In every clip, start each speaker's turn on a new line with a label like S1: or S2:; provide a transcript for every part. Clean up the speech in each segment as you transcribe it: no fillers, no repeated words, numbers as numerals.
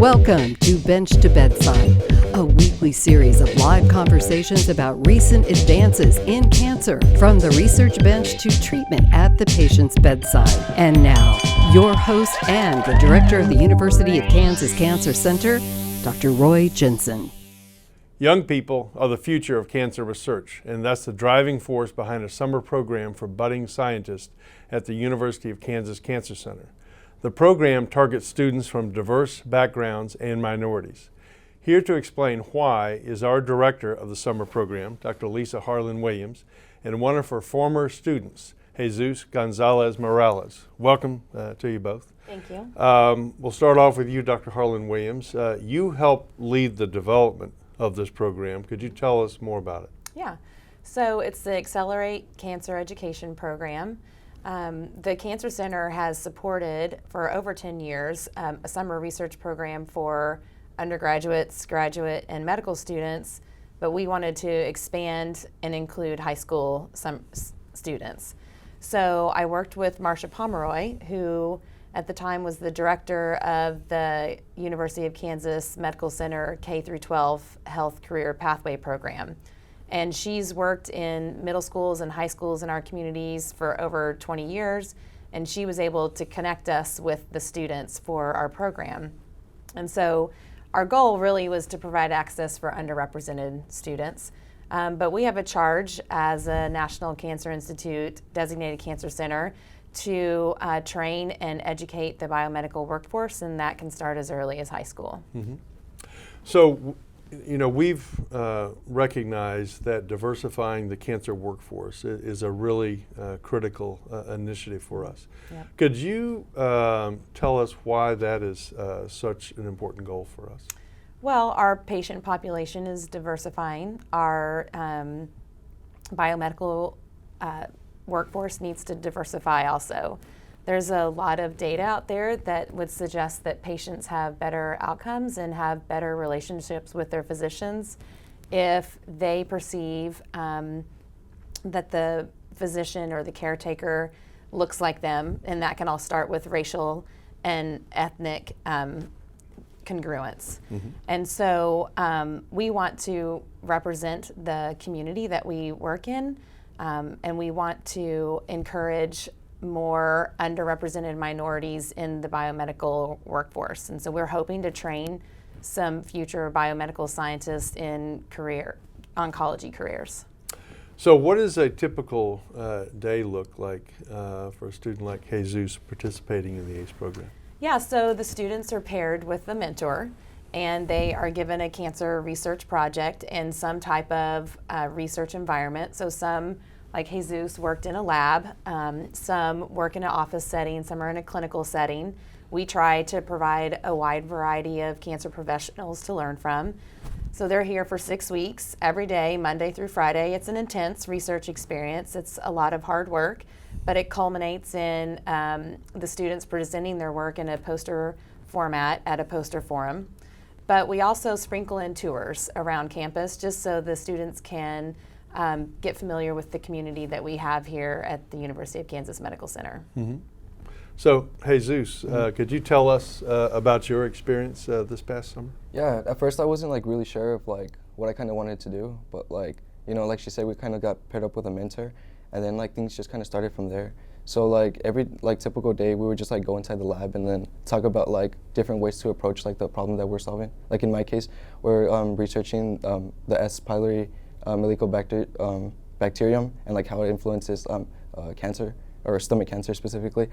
S1: Welcome to Bench to Bedside, a weekly series of live conversations about recent advances in cancer, from the research bench to treatment at the patient's bedside. And now, your host and the director of the University of Kansas Cancer Center, Dr. Roy Jensen.
S2: Young people are the future of cancer research, and that's the driving force behind a summer program for budding scientists at the University of Kansas Cancer Center. The program targets students from diverse backgrounds and minorities. Here to explain why is our director of the summer program, Dr. Lisa Harlan-Williams, and one of her former students, Jesus Gonzalez Morales. Welcome to you both.
S3: Thank you.
S2: We'll start off with you, Dr. Harlan-Williams. You helped lead the development of this program. Could you tell us more about it?
S3: Yeah. So it's the Accelerate Cancer Education Program. The Cancer Center has supported for over 10 years a summer research program for undergraduates, graduate, and medical students, but we wanted to expand and include high school students. So I worked with Marcia Pomeroy, who at the time was the director of the University of Kansas Medical Center K-12 Health Career Pathway Program. And she's worked in middle schools and high schools in our communities for over 20 years, and she was able to connect us with the students for our program. And so our goal really was to provide access for underrepresented students. But we have a charge as a National Cancer Institute designated cancer center to train and educate the biomedical workforce, and that can start as early as high school.
S2: Mm-hmm. So, you know, we've recognized that diversifying the cancer workforce is a really critical initiative for us.
S3: Yep.
S2: Could you tell us why that is such an important goal for us?
S3: Well, our patient population is diversifying. Our biomedical workforce needs to diversify also. There's a lot of data out there that would suggest that patients have better outcomes and have better relationships with their physicians if they perceive that the physician or the caretaker looks like them, and that can all start with racial and ethnic congruence. Mm-hmm. And so we want to represent the community that we work in, and we want to encourage more underrepresented minorities in the biomedical workforce. And so we're hoping to train some future biomedical scientists in oncology careers.
S2: So what does a typical day look like for a student like Jesus participating in the ACE program?
S3: Yeah, so the students are paired with a mentor, and they are given a cancer research project in some type of research environment. So some, like Jesus, worked in a lab, some work in an office setting, some are in a clinical setting. We try to provide a wide variety of cancer professionals to learn from. So they're here for 6 weeks, every day, Monday through Friday. It's an intense research experience. It's a lot of hard work, but it culminates in the students presenting their work in a poster format at a poster forum. But we also sprinkle in tours around campus just so the students can get familiar with the community that we have here at the University of Kansas Medical Center.
S2: Mm-hmm. So, Jesus, could you tell us about your experience this past summer?
S4: Yeah, at first I wasn't really sure of what I kind of wanted to do, but like she said, we kind of got paired up with a mentor, and then things just kind of started from there. So every typical day, we would just go inside the lab and then talk about different ways to approach the problem that we're solving. Like in my case, we're researching the S. pylori bacterium and how it influences cancer, or stomach cancer specifically.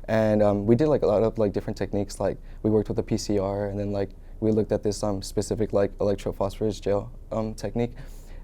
S4: And we did a lot of different techniques. We worked with a PCR, and then we looked at this specific electrophosphorus gel technique.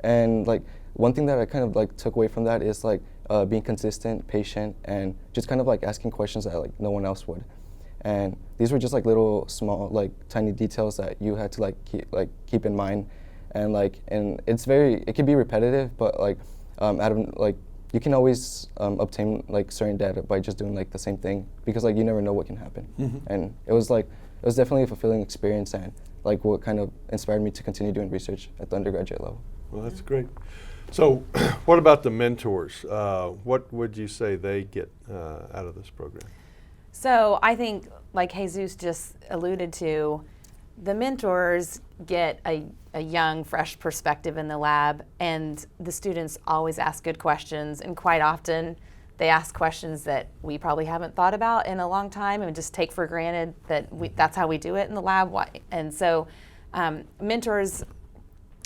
S4: And one thing that I kind of took away from that is being consistent, patient, and just kind of asking questions that no one else would. And these were just little small tiny details that you had to keep in mind. And and it can be repetitive, but you can always obtain certain data by just doing the same thing, because you never know what can happen. Mm-hmm. And it was definitely a fulfilling experience, and what kind of inspired me to continue doing research at the undergraduate level.
S2: Well, that's great. So what about the mentors? What would you say they get out of this program?
S3: So I think, like Jesus just alluded to, the mentors get a young, fresh perspective in the lab, and the students always ask good questions, and quite often they ask questions that we probably haven't thought about in a long time and just take for granted that that's how we do it in the lab. And so mentors,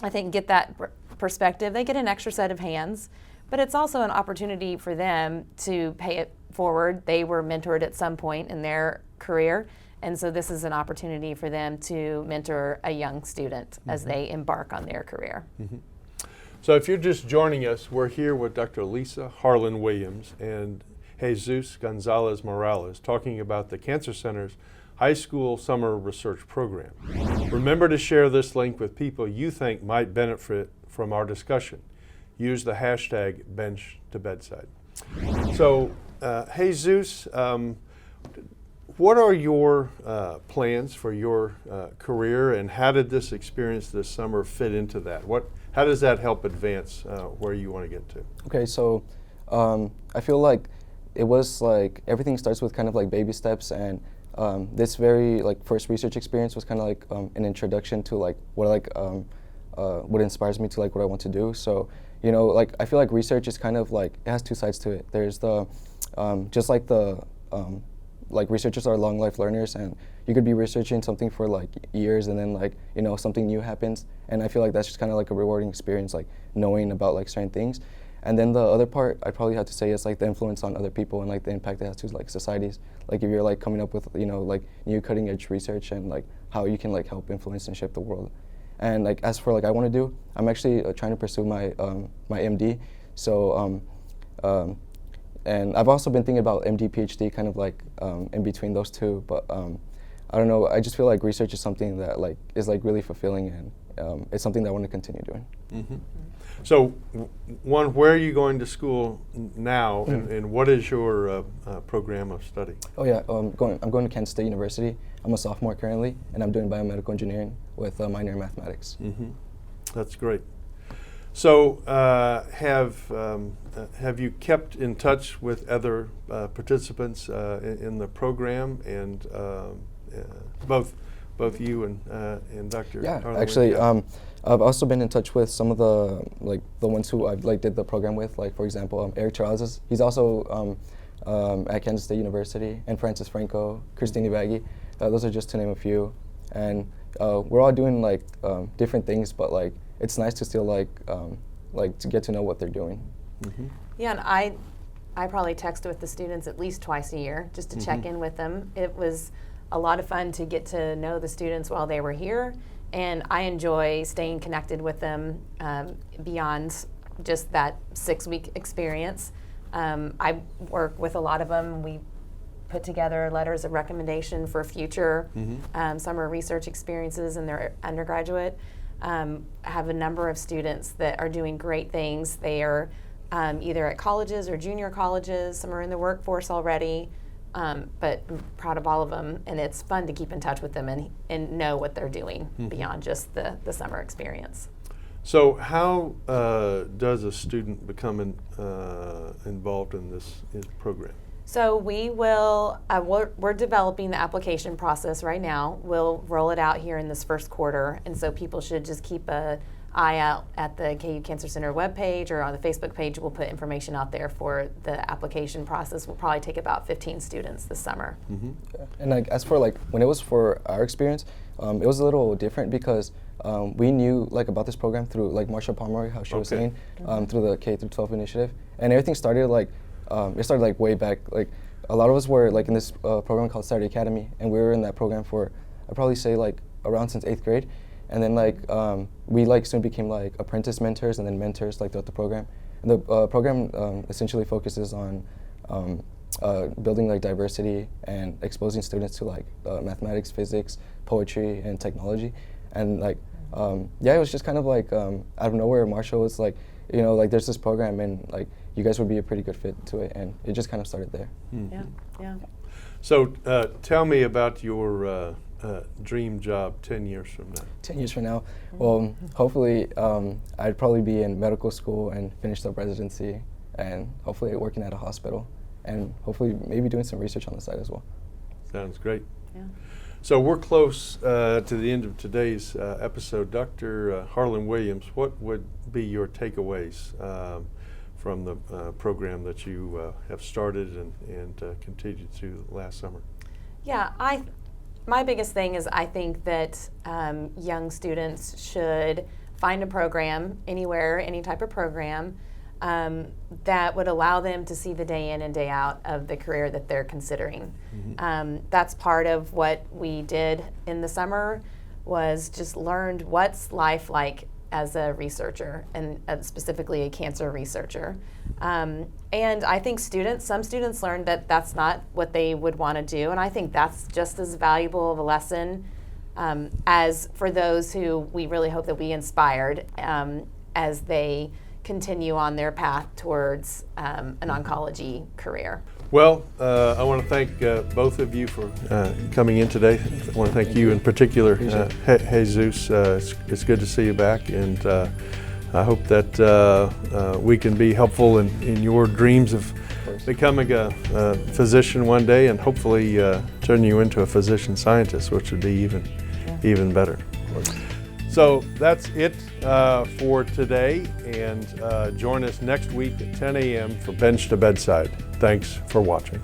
S3: I think, get that perspective. They get an extra set of hands, but it's also an opportunity for them to pay it forward. They were mentored at some point in their career, and so this is an opportunity for them to mentor a young student as they embark on their career.
S2: So if you're just joining us, we're here with Dr. Lisa Harlan-Williams and Jesus Gonzalez Morales talking about the Cancer Center's High School Summer Research Program. Remember to share this link with people you think might benefit from our discussion. Use the hashtag #BenchToBedside. So, Jesus, what are your plans for your career, and how did this experience this summer fit into that? How does that help advance where you want to get to?
S4: Okay, so I feel like it was like everything starts with kind of like baby steps, and this very like first research experience was kind of like an introduction to like what inspires me to like what I want to do. So like I feel like research is kind of like it has two sides to it. There's the just like the like researchers are long life learners, and you could be researching something for like years and then like something new happens, and I feel like that's just kind of like a rewarding experience, like knowing about like certain things. And then the other part I probably have to say is like the influence on other people and like the impact it has to like societies. Like if you're like coming up with like new cutting edge research and like how you can like help influence and shape the world. And like as for like I want to do, I'm actually trying to pursue my my MD. So and I've also been thinking about MD, PhD, kind of like in between those two. But I don't know. I just feel like research is something that like is like really fulfilling, and it's something that I want to continue doing.
S2: So, where are you going to school now, and what is your program of study?
S4: Oh yeah, I'm going to Kansas State University. I'm a sophomore currently, and I'm doing biomedical engineering with a minor in mathematics.
S2: That's great. So, have you kept in touch with other participants in the program, and both you and Dr.
S4: Yeah,
S2: Harlan?
S4: actually, I've also been in touch with some of the ones who I've like did the program with. Like for example, Eric Charles. He's also at Kansas State University, and Francis Franco, Christine Ibagi. Those are just to name a few. And we're all doing like different things, but like it's nice to still like to get to know what they're doing.
S3: Yeah, and I probably text with the students at least twice a year just to check in with them. It was a lot of fun to get to know the students while they were here, and I enjoy staying connected with them beyond just that 6-week experience. I work with a lot of them. We put together letters of recommendation for future summer research experiences in their undergraduate. Have a number of students that are doing great things. They are either at colleges or junior colleges. Some are in the workforce already. But I'm proud of all of them, and it's fun to keep in touch with them and know what they're doing beyond just the summer experience.
S2: So how does a student become involved in this program?
S3: So we will, we're developing the application process right now. We'll roll it out here in this first quarter, and so people should just keep an eye out at the KU Cancer Center webpage or on the Facebook page. We'll put information out there for the application process. We'll probably take about 15 students this summer.
S4: And like as for like when it was for our experience, it was a little different because we knew like about this program through like Marsha Pomeroy, how she was saying, through the K through 12 initiative, and everything started like it started like way back. Like a lot of us were like in this program called Saturday Academy, and we were in that program for I'd probably say like around since 8th grade. And then like we like soon became like apprentice mentors and then mentors like throughout the program. And the program essentially focuses on building like diversity and exposing students to like mathematics, physics, poetry, and technology. And like yeah, it was just kind of like out of nowhere, Marshall was like, like there's this program and like you guys would be a pretty good fit to it, and it just kind of started there.
S3: Yeah.
S2: So tell me about your dream job 10 years from now.
S4: 10 years from now, well, hopefully I'd probably be in medical school and finish up residency, and hopefully working at a hospital, and hopefully maybe doing some research on the side as well.
S2: Sounds great.
S3: Yeah.
S2: So we're close to the end of today's episode. Dr. Harlan-Williams, what would be your takeaways from the program that you have started and continued to last summer?
S3: Yeah, my biggest thing is I think that young students should find a program anywhere, any type of program, that would allow them to see the day in and day out of the career that they're considering. That's part of what we did in the summer, was just learned what's life like as a researcher, and specifically a cancer researcher. And I think some students learned that that's not what they would want to do, and I think that's just as valuable of a lesson as for those who we really hope that we inspired as they continue on their path towards an oncology career.
S2: Well, I want to thank both of you for coming in today. I want to thank you in particular, Jesus. It's good to see you back, and I hope that we can be helpful in your dreams of becoming a physician one day, and hopefully turn you into a physician scientist, which would be even better. So that's it for today, and join us next week at 10 a.m. for Bench to Bedside. Thanks for watching.